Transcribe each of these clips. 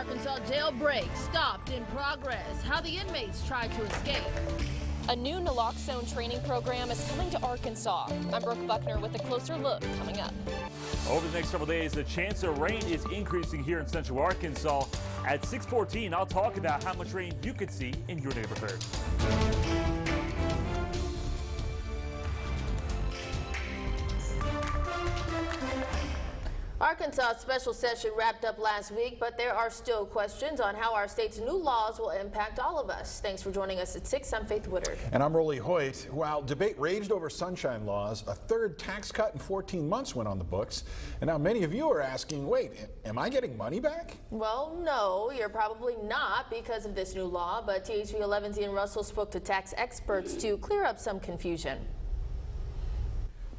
Arkansas jailbreak stopped in progress. How the inmates tried to escape. A new naloxone training program is coming to Arkansas. I'm Brooke Buckner with a closer look coming up. Over the next several days, the chance of rain is increasing here in central Arkansas. At 6:14, I'll talk about how much rain you could see in your neighborhood. Arkansas' special session wrapped up last week, but there are still questions on how our state's new laws will impact all of us. Thanks for joining us at 6. I'm Faith Woodard. And I'm Rolly Hoyt. While debate raged over sunshine laws, a third tax cut in 14 months went on the books. And now many of you are asking, wait, am I getting money back? Well, no, you're probably not because of this new law, but THV11's Ian Russell spoke to tax experts to clear up some confusion.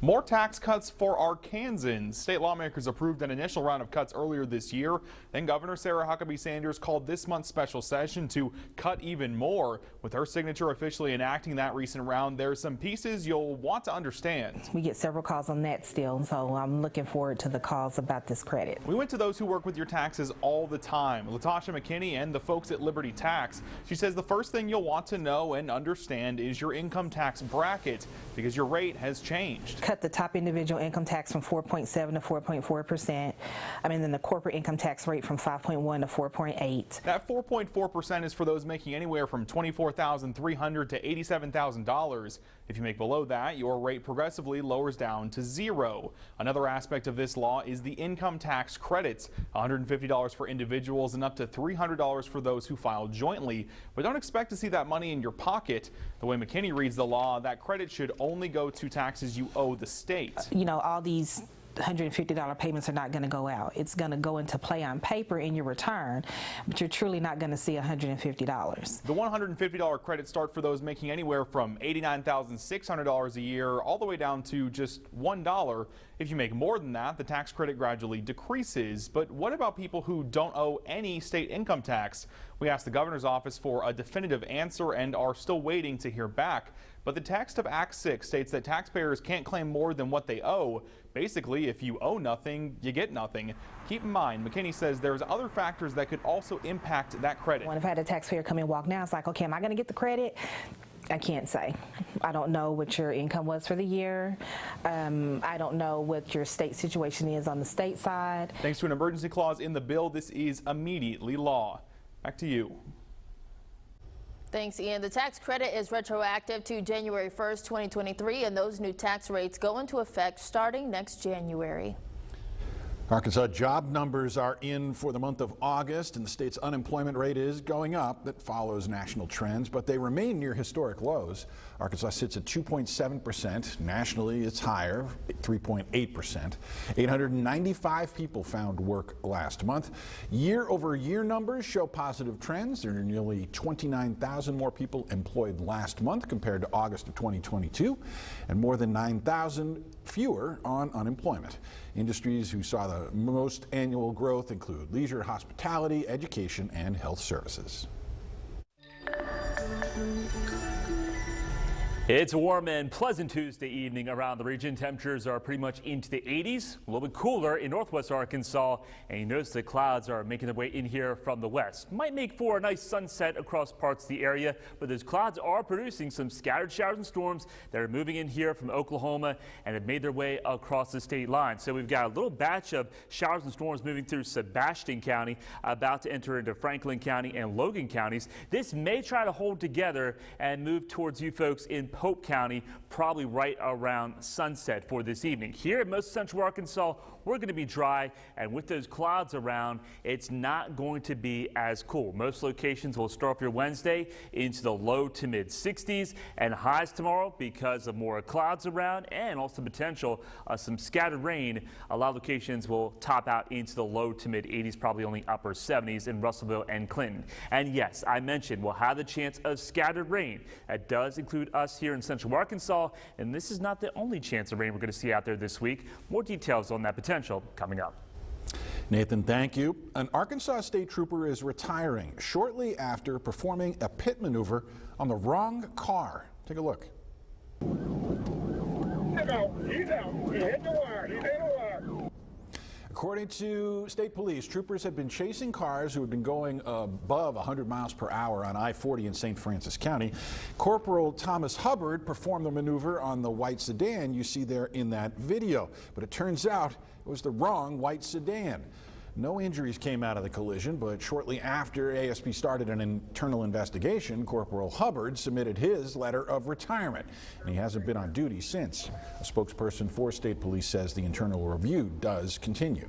More tax cuts for Arkansans. State lawmakers approved an initial round of cuts earlier this year. Then Governor Sarah Huckabee Sanders called this month's special session to cut even more. With her signature officially enacting that recent round, there's some pieces you'll want to understand. We get several calls on that still, so I'm looking forward to the calls about this credit. We went to those who work with your taxes all the time, Latasha McKinney and the folks at Liberty Tax. She says the first thing you'll want to know and understand is your income tax bracket because your rate has changed. Cut the top individual income tax from 4.7 to 4.4%. Then the corporate income tax rate from 5.1 to 4.8. That 4.4% is for those making anywhere from $24,300 to $87,000. If you make below that, your rate progressively lowers down to 0. Another aspect of this law is the income tax credits, $150 for individuals and up to $300 for those who file jointly. But don't expect to see that money in your pocket. The way McKinney reads the law, that credit should only go to taxes you owe the state. All these $150 payments are not going to go out. It's going to go into play on paper in your return, but you're truly not going to see $150. The $150 credit start for those making anywhere from $89,600 a year all the way down to just $1. If you make more than that, the tax credit gradually decreases. But what about people who don't owe any state income tax? We asked the governor's office for a definitive answer and are still waiting to hear back. But the text of Act 6 states that taxpayers can't claim more than what they owe. Basically, if you owe nothing, you get nothing. Keep in mind, McKinney says there's other factors that could also impact that credit. When I've had a taxpayer come and walk now, it's like, okay, am I going to get the credit? I can't say. I don't know what your income was for the year. I don't know what your state situation is on the state side. Thanks to an emergency clause in the bill, this is immediately law. Back to you. Thanks, Ian. The tax credit is retroactive to January 1st, 2023, and those new tax rates go into effect starting next January. Arkansas job numbers are in for the month of August, and the state's unemployment rate is going up. That follows national trends, but they remain near historic lows. Arkansas sits at 2.7%. Nationally, it's higher, 3.8%. 895 people found work last month. Year-over-year numbers show positive trends. There are nearly 29,000 more people employed last month compared to August of 2022, and more than 9,000 fewer on unemployment. Industries who saw the most annual growth include leisure, hospitality, education, and health services. It's a warm and pleasant Tuesday evening around the region. Temperatures are pretty much into the 80s, a little bit cooler in northwest Arkansas, and you notice the clouds are making their way in here from the west. Might make for a nice sunset across parts of the area, but those clouds are producing some scattered showers and storms that are moving in here from Oklahoma and have made their way across the state line. So we've got a little batch of showers and storms moving through Sebastian County, about to enter into Franklin County and Logan counties. This may try to hold together and move towards you folks in Pope County, probably right around sunset for this evening. Here in most central Arkansas, we're going to be dry, and with those clouds around, it's not going to be as cool. Most locations will start off your Wednesday into the low to mid 60s, and highs tomorrow because of more clouds around and also potential some scattered rain. A lot of locations will top out into the low to mid 80s, probably only upper 70s in Russellville and Clinton. And yes, I mentioned we'll have the chance of scattered rain. That does include us here in central Arkansas, and this is not the only chance of rain we're going to see out there this week. More details on that potential coming up. Nathan, thank you. An Arkansas state trooper is retiring shortly after performing a pit maneuver on the wrong car. Take a look. He's out. He hit the wire. He hit the wire. According to state police, troopers had been chasing cars who had been going above 100 miles per hour on I-40 in St. Francis County. Corporal Thomas Hubbard performed the maneuver on the white sedan you see there in that video, but it turns out it was the wrong white sedan. No injuries came out of the collision, but shortly after ASP started an internal investigation, Corporal Hubbard submitted his letter of retirement, and he hasn't been on duty since. A spokesperson for state police says the internal review does continue.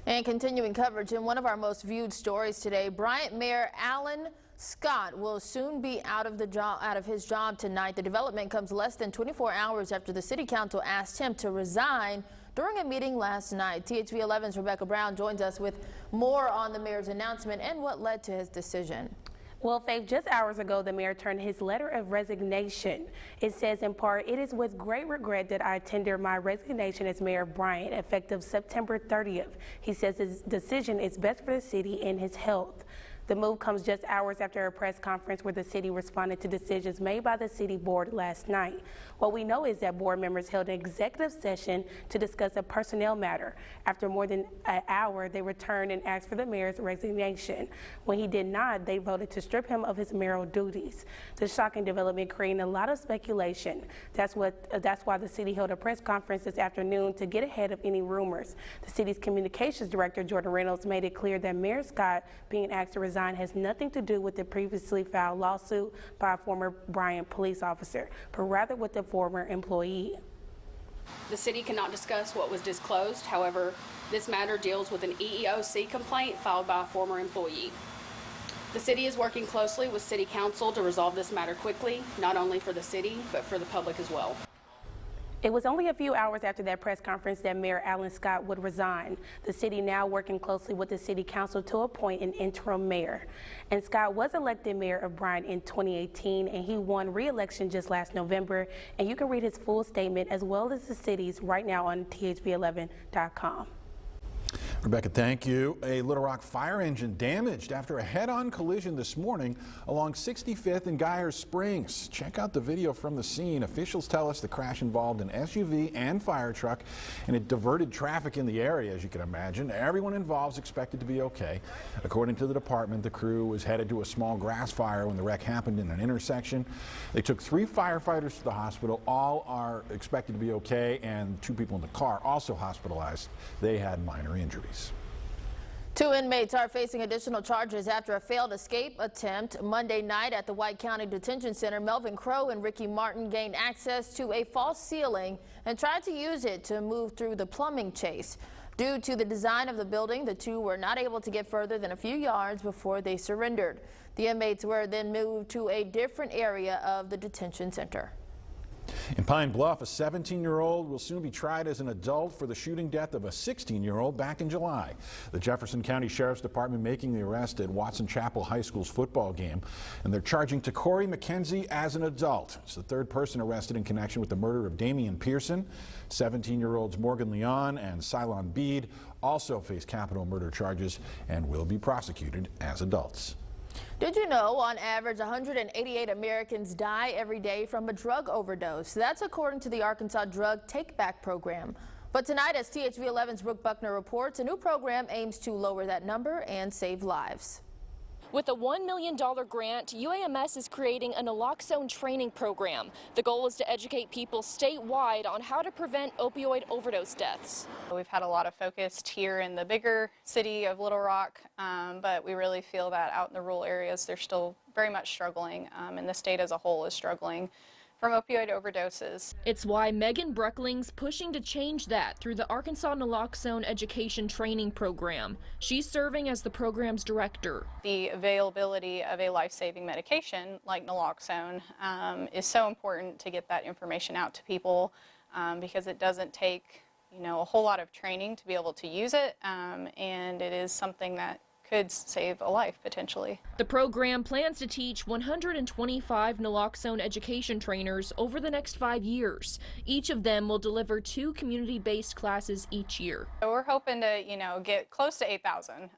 And continuing coverage in one of our most viewed stories today, Bryant Mayor Alan Scott will soon be out of his job tonight. The development comes less than 24 hours after the city council asked him to resign during a meeting last night. THV11's Rebecca Brown joins us with more on the mayor's announcement and what led to his decision. Well, Faith, just hours ago, the mayor turned his letter of resignation. It says in part, "It is with great regret that I tender my resignation as mayor of Bryant, effective September 30th. He says his decision is best for the city and his health. The move comes just hours after a press conference where the city responded to decisions made by the city board last night. What we know is that board members held an executive session to discuss a personnel matter. After more than an hour, they returned and asked for the mayor's resignation. When he did not, they voted to strip him of his mayoral duties. The shocking development created a lot of speculation. That's why the city held a press conference this afternoon to get ahead of any rumors. The city's communications director, Jordan Reynolds, made it clear that Mayor Scott being asked to resign has nothing to do with the previously filed lawsuit by a former Bryant police officer, but rather with the former employee. The city cannot discuss what was disclosed. However, this matter deals with an EEOC complaint filed by a former employee. The city is working closely with City Council to resolve this matter quickly, not only for the city, but for the public as well. It was only a few hours after that press conference that Mayor Alan Scott would resign. The city now working closely with the City Council to appoint an interim mayor. And Scott was elected mayor of Bryant in 2018, and he won re-election just last November. And you can read his full statement as well as the city's right now on THV11.com. Rebecca, thank you. A Little Rock fire engine damaged after a head-on collision this morning along 65th and Geyer Springs. Check out the video from the scene. Officials tell us the crash involved an SUV and fire truck, and it diverted traffic in the area, as you can imagine. Everyone involved is expected to be okay. According to the department, the crew was headed to a small grass fire when the wreck happened in an intersection. They took 3 firefighters to the hospital. All are expected to be okay, and 2 people in the car also hospitalized. They had minor injuries. 2 inmates are facing additional charges after a failed escape attempt. Monday night at the White County Detention Center, Melvin Crow and Ricky Martin gained access to a false ceiling and tried to use it to move through the plumbing chase. Due to the design of the building, the 2 were not able to get further than a few yards before they surrendered. The inmates were then moved to a different area of the detention center. In Pine Bluff, a 17-year-old will soon be tried as an adult for the shooting death of a 16-year-old back in July. The Jefferson County Sheriff's Department making the arrest at Watson Chapel High School's football game, and they're charging Corey McKenzie as an adult. It's the 3rd person arrested in connection with the murder of Damian Pearson. 17-year-olds Morgan Leon and Cylon Bede also face capital murder charges and will be prosecuted as adults. Did you know on average 188 Americans die every day from a drug overdose? That's according to the Arkansas Drug Take Back program. But tonight, as THV11's Brooke Buckner reports, a new program aims to lower that number and save lives. With a $1 million grant, UAMS is creating a naloxone training program. The goal is to educate people statewide on how to prevent opioid overdose deaths. We've had a lot of focus here in the bigger city of Little Rock, but we really feel that out in the rural areas they're still very much struggling, and the state as a whole is struggling from opioid overdoses. It's why Megan Bruckling's pushing to change that through the Arkansas Naloxone Education Training Program. She's serving as the program's director. The availability of a life-saving medication like naloxone is so important to get that information out to people because it doesn't take, a whole lot of training to be able to use it, and it is something that could save a life potentially. The program plans to teach 125 naloxone education trainers over the next 5 years. Each of them will deliver 2 community-based classes each year. So we're hoping to, get close to 8,000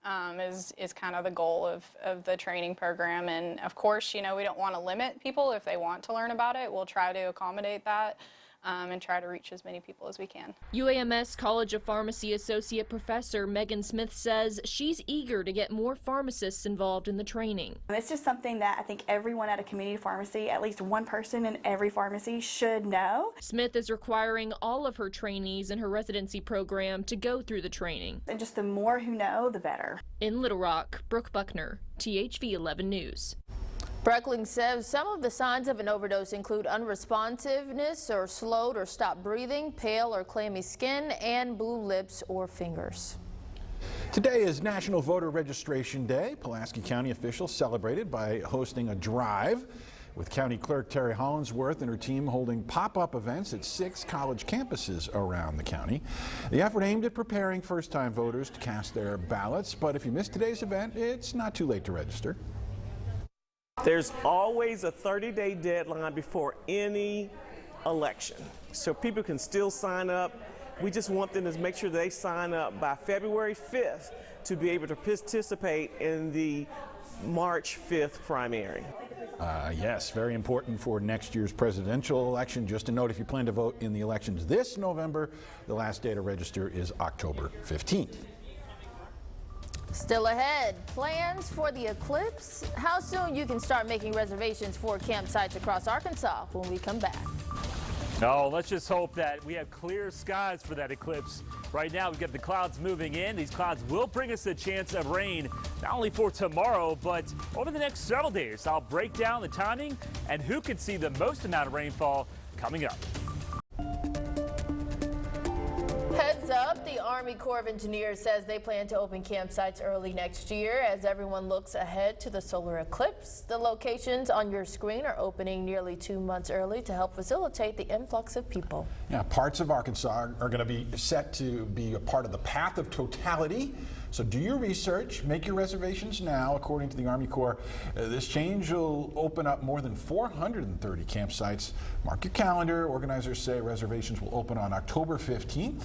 is kind of the goal of the training program. And of course, we don't want to limit people if they want to learn about it. We'll try to accommodate that. and try to reach as many people as we can. UAMS College of Pharmacy Associate Professor Megan Smith says she's eager to get more pharmacists involved in the training. It's just something that I think everyone at a community pharmacy, at least one person in every pharmacy, should know. Smith is requiring all of her trainees in her residency program to go through the training. And just the more who know, the better. In Little Rock, Brooke Buckner, THV11 News. Breckling says some of the signs of an overdose include unresponsiveness or slowed or stopped breathing, pale or clammy skin, and blue lips or fingers. Today is National Voter Registration Day. Pulaski County officials celebrated by hosting a drive with County Clerk Terry Hollinsworth and her team holding pop-up events at 6 college campuses around the county. The effort aimed at preparing first-time voters to cast their ballots, but if you missed today's event, it's not too late to register. There's always a 30-day deadline before any election, so people can still sign up. We just want them to make sure they sign up by February 5th to be able to participate in the March 5th primary. Yes, very important for next year's presidential election. Just a note, if you plan to vote in the elections this November, the last day to register is October 15th. Still ahead, plans for the eclipse, how soon you can start making reservations for campsites across Arkansas when we come back. Oh, let's just hope that we have clear skies for that eclipse. Right now, we've got the clouds moving in. These clouds will bring us a chance of rain, not only for tomorrow, but over the next several days. I'll break down the timing and who could see the most amount of rainfall coming up. Heads up, the Army Corps of Engineers says they plan to open campsites early next year as everyone looks ahead to the solar eclipse. The locations on your screen are opening nearly 2 months early to help facilitate the influx of people. Yeah, parts of Arkansas are going to be set to be a part of the path of totality. So do your research, make your reservations now. According to the Army Corps, this change will open up more than 430 campsites. Mark your calendar. Organizers say reservations will open on October 15th.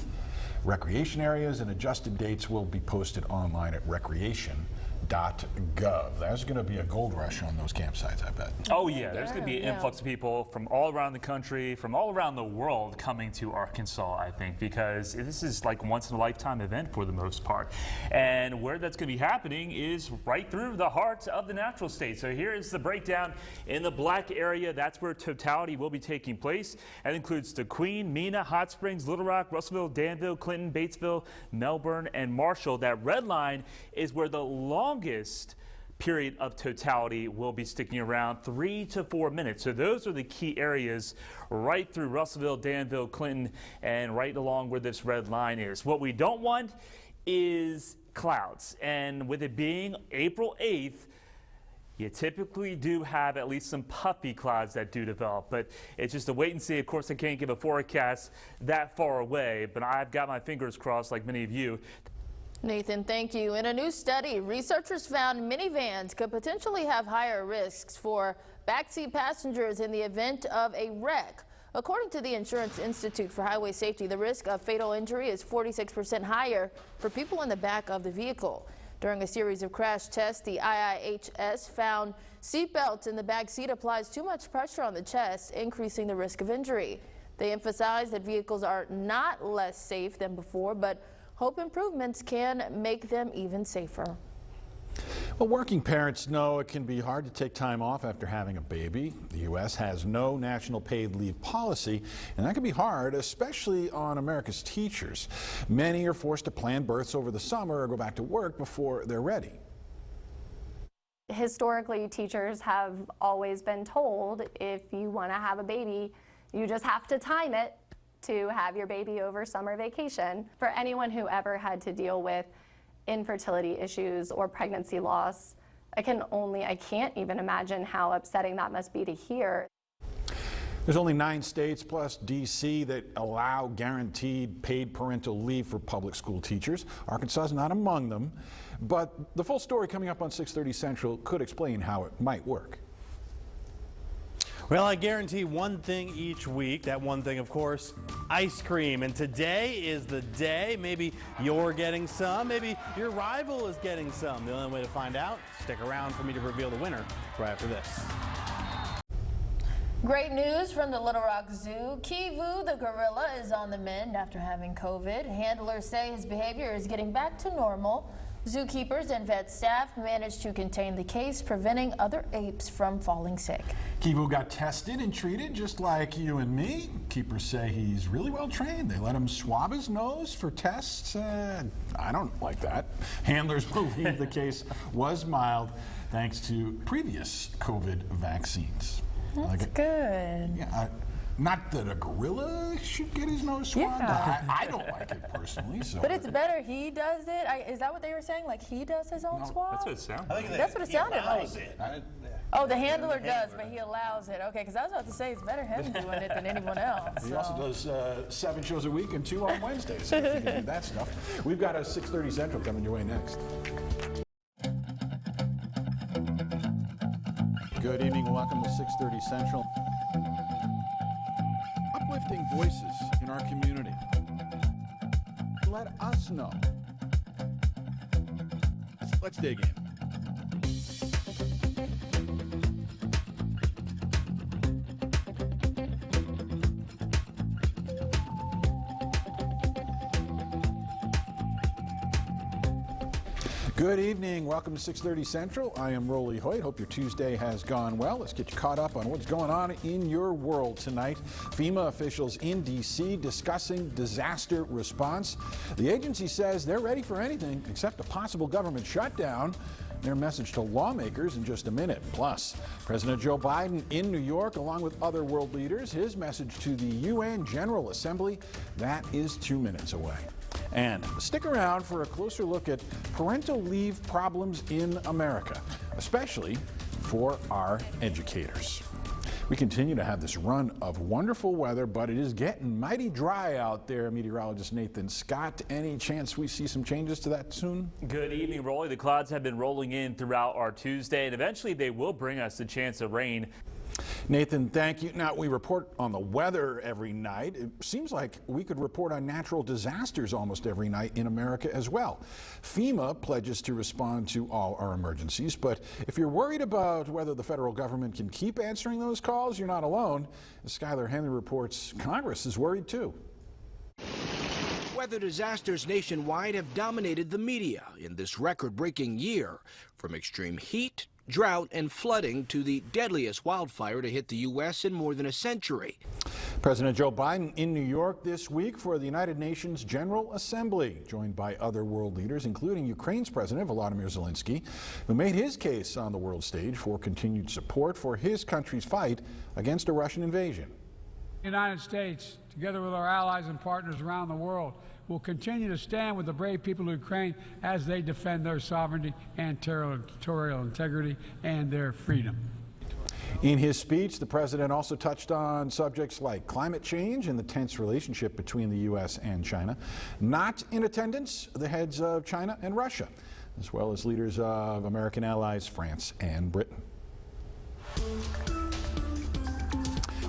Recreation areas and adjusted dates will be posted online at recreation.gov. There's going to be a gold rush on those campsites, I bet. Oh yeah, there's going to be an influx of people from all around the country, from all around the world coming to Arkansas, I think, because this is like once in a lifetime event for the most part. And where that's going to be happening is right through the heart of the natural state. So here is the breakdown. In the black area, that's where totality will be taking place. That includes the Queen, Mena, Hot Springs, Little Rock, Russellville, Danville, Clinton, Batesville, Melbourne, and Marshall. That red line is where the longest period of totality will be sticking around, 3 to 4 minutes. So those are the key areas right through Russellville, Danville, Clinton, and right along where this red line is. What we don't want is clouds. And with it being April 8th, you typically do have at least some puffy clouds that do develop, but it's just a wait and see. Of course, I can't give a forecast that far away, but I've got my fingers crossed like many of you. Nathan, thank you. In a new study, researchers found minivans could potentially have higher risks for backseat passengers in the event of a wreck. According to the Insurance Institute for Highway Safety, the risk of fatal injury is 46% higher for people in the back of the vehicle. During a series of crash tests, the IIHS found seatbelts in the back seat applies too much pressure on the chest, increasing the risk of injury. They emphasize that vehicles are not less safe than before, but hope improvements can make them even safer. Well, working parents know it can be hard to take time off after having a baby. The U.S. has no national paid leave policy, and that can be hard, especially on America's teachers. Many are forced to plan births over the summer or go back to work before they're ready. Historically, teachers have always been told if you want to have a baby, you just have to time it to have your baby over summer vacation. For anyone who ever had to deal with infertility issues or pregnancy loss, I can't even imagine how upsetting that must be to hear. There's only 9 states plus D.C. that allow guaranteed paid parental leave for public school teachers. Arkansas is not among them, but the full story coming up on 6:30 Central could explain how it might work. Well, I guarantee one thing each week. That one thing, of course, ice cream. And today is the day. Maybe you're getting some. Maybe your rival is getting some. The only way to find out, stick around for me to reveal the winner right after this. Great news from the Little Rock Zoo. Kivu, the gorilla, is on the mend after having COVID. Handlers say his behavior is getting back to normal. Zookeepers and vet staff managed to contain the case, preventing other apes from falling sick. Kivu got tested and treated just like you and me. Keepers say he's really well trained. They let him swab his nose for tests. I don't like that. Handlers believe the case was mild thanks to previous COVID vaccines. That's good. Yeah, not that a gorilla should get his nose swabbed. Yeah. I don't like it personally. So. But it's better he does it? Is that what they were saying? Like he does his own swab? That's what it sounds like. That's what it sounded like. Oh, the handler does, but he allows it. Okay, because I was about to say it's better him doing it than anyone else. He also does 7 shows a week and 2 on Wednesdays. So if you can do that stuff. We've got a 6:30 Central coming your way next. Good evening, welcome to 6:30 Central. Uplifting voices in our community. Let us know. Let's dig in. Good evening. Welcome to 6:30 Central. I am Rolly Hoyt. Hope your Tuesday has gone well. Let's get you caught up on what's going on in your world tonight. FEMA officials in D.C. discussing disaster response. The agency says they're ready for anything except a possible government shutdown. Their message to lawmakers in just a minute. Plus, President Joe Biden in New York, along with other world leaders, his message to the UN General Assembly, that is 2 minutes away. And stick around for a closer look at parental leave problems in America, especially for our educators. We continue to have this run of wonderful weather, but it is getting mighty dry out there. Meteorologist Nathan Scott, any chance we see some changes to that soon? Good evening, Rolly. The clouds have been rolling in throughout our Tuesday, and eventually they will bring us the chance of rain. Nathan, thank you. Now, we report on the weather every night. It seems like we could report on natural disasters almost every night in America as well. FEMA pledges to respond to all our emergencies, but if you're worried about whether the federal government can keep answering those calls, you're not alone. As Skylar Henry reports, Congress is worried too. Weather disasters nationwide have dominated the media in this record-breaking year, from extreme heat, drought, and flooding to the deadliest wildfire to hit the U.S. in more than a century. President Joe Biden in New York this week for the United Nations General Assembly, joined by other world leaders, including Ukraine's President Volodymyr Zelensky, who made his case on the world stage for continued support for his country's fight against a Russian invasion. The United States, together with our allies and partners around the world, will continue to stand with the brave people of Ukraine as they defend their sovereignty and territorial integrity and their freedom. In his speech, the president also touched on subjects like climate change and the tense relationship between the U.S. and China. Not in attendance, the heads of China and Russia, as well as leaders of American allies France and Britain.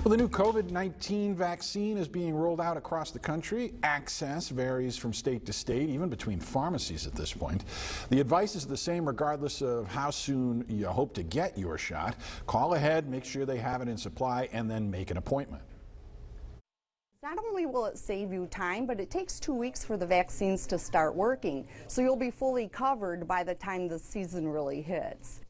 Well, the new COVID-19 vaccine is being rolled out across the country. Access varies from state to state, even between pharmacies at this point. The advice is the same regardless of how soon you hope to get your shot. Call ahead, make sure they have it in supply, and then make an appointment. Not only will it save you time, but it takes 2 weeks for the vaccines to start working. So you'll be fully covered by the time the season really hits.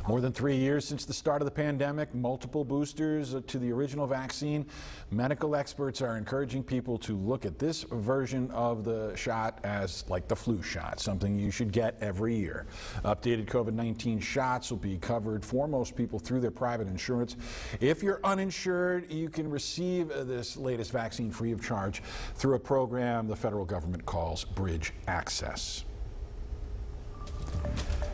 More than 3 years since the start of the pandemic, multiple boosters to the original vaccine. Medical experts are encouraging people to look at this version of the shot as like the flu shot, something you should get every year. Updated COVID-19 shots will be covered for most people through their private insurance. If you're uninsured, you can receive this latest vaccine free of charge through a program the federal government calls Bridge Access.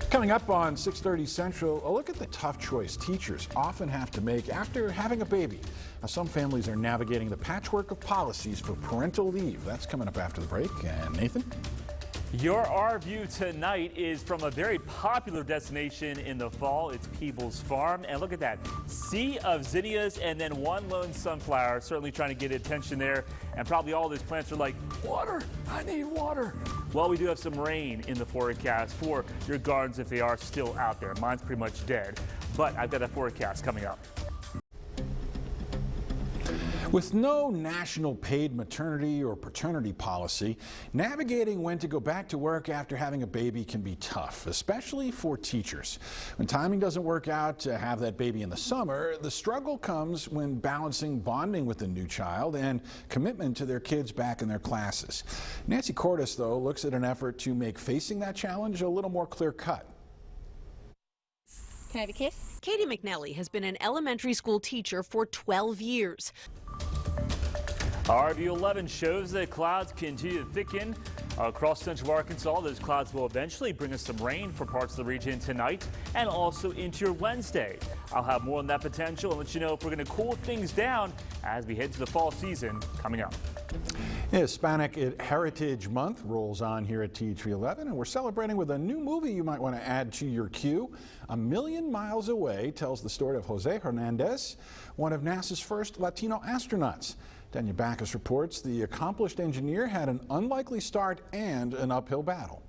Coming up on 6:30 Central, a look at the tough choice teachers often have to make after having a baby. Now, some families are navigating the patchwork of policies for parental leave. That's coming up after the break. And Nathan? Your Our View tonight is from a very popular destination in the fall. It's Peebles Farm. And look at that. Sea of zinnias and then one lone sunflower. Certainly trying to get attention there. And probably all these plants are like, water, I need water. Well, we do have some rain in the forecast for your gardens if they are still out there. Mine's pretty much dead. But I've got a forecast coming up. With no national paid maternity or paternity policy, navigating when to go back to work after having a baby can be tough, especially for teachers. When timing doesn't work out to have that baby in the summer, the struggle comes when balancing bonding with the new child and commitment to their kids back in their classes. Nancy Cordes, though, looks at an effort to make facing that challenge a little more clear-cut. Can I have a kiss? Katie McNally has been an elementary school teacher for 12 years. THV11 shows that clouds continue to thicken across central Arkansas. Those clouds will eventually bring us some rain for parts of the region tonight and also into your Wednesday. I'll have more on that potential and let you know if we're going to cool things down as we head to the fall season coming up. Hispanic Heritage Month rolls on here at THV11, and we're celebrating with a new movie you might want to add to your queue. A Million Miles Away tells the story of Jose Hernandez, one of NASA's first Latino astronauts. Daniel Backus reports the accomplished engineer had an unlikely start and an uphill battle.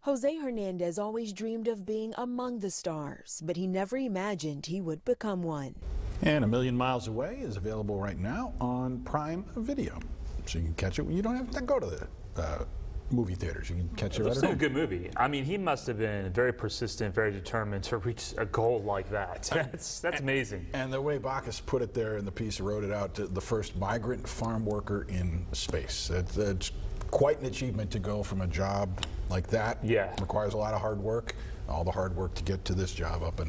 Jose Hernandez always dreamed of being among the stars, but he never imagined he would become one. And A Million Miles Away is available right now on Prime Video, so you can catch it. You don't have to go to the movie theaters. You can catch it right at home. It's a good movie. I mean, he must have been very persistent, very determined to reach a goal like that. That's amazing. And the way Backus put it there in the piece, wrote it out, the first migrant farm worker in space. It's quite an achievement to go from a job like that. Yeah. Requires a lot of hard work. All the hard work to get to this job up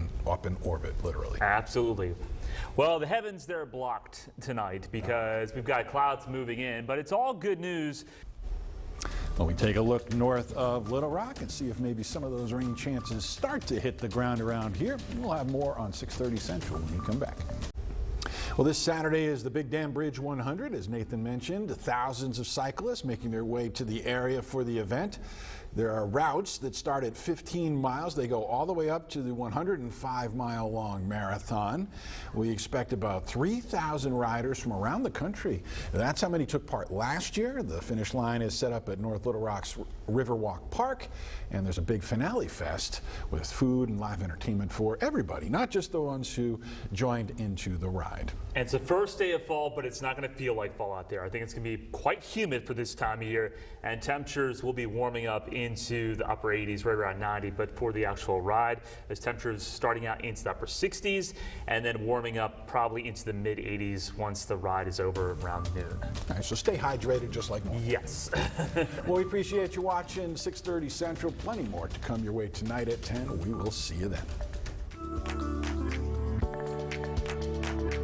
in orbit, literally. Absolutely. Well, the heavens, they're blocked tonight because we've got clouds moving in, but it's all good news. Well, we take a look north of Little Rock and see if maybe some of those rain chances start to hit the ground around here. We'll have more on 6:30 Central when we come back. Well, this Saturday is the Big Dam Bridge 100, as Nathan mentioned. Thousands of cyclists making their way to the area for the event. There are routes that start at 15 miles. They go all the way up to the 105-mile-long marathon. We expect about 3,000 riders from around the country. That's how many took part last year. The finish line is set up at North Little Rock's Riverwalk Park, and there's a big finale fest with food and live entertainment for everybody, not just the ones who joined into the ride. And it's the first day of fall, but it's not going to feel like fall out there. I think it's going to be quite humid for this time of year, and temperatures will be warming up into the upper 80s, right around 90. But for the actual ride, there's temperatures starting out into the upper 60s and then warming up probably into the mid 80s once the ride is over around noon. All right, so stay hydrated just like normal. Yes. Well, we appreciate you watching 6:30 Central. Plenty more to come your way tonight at 10. We will see you then.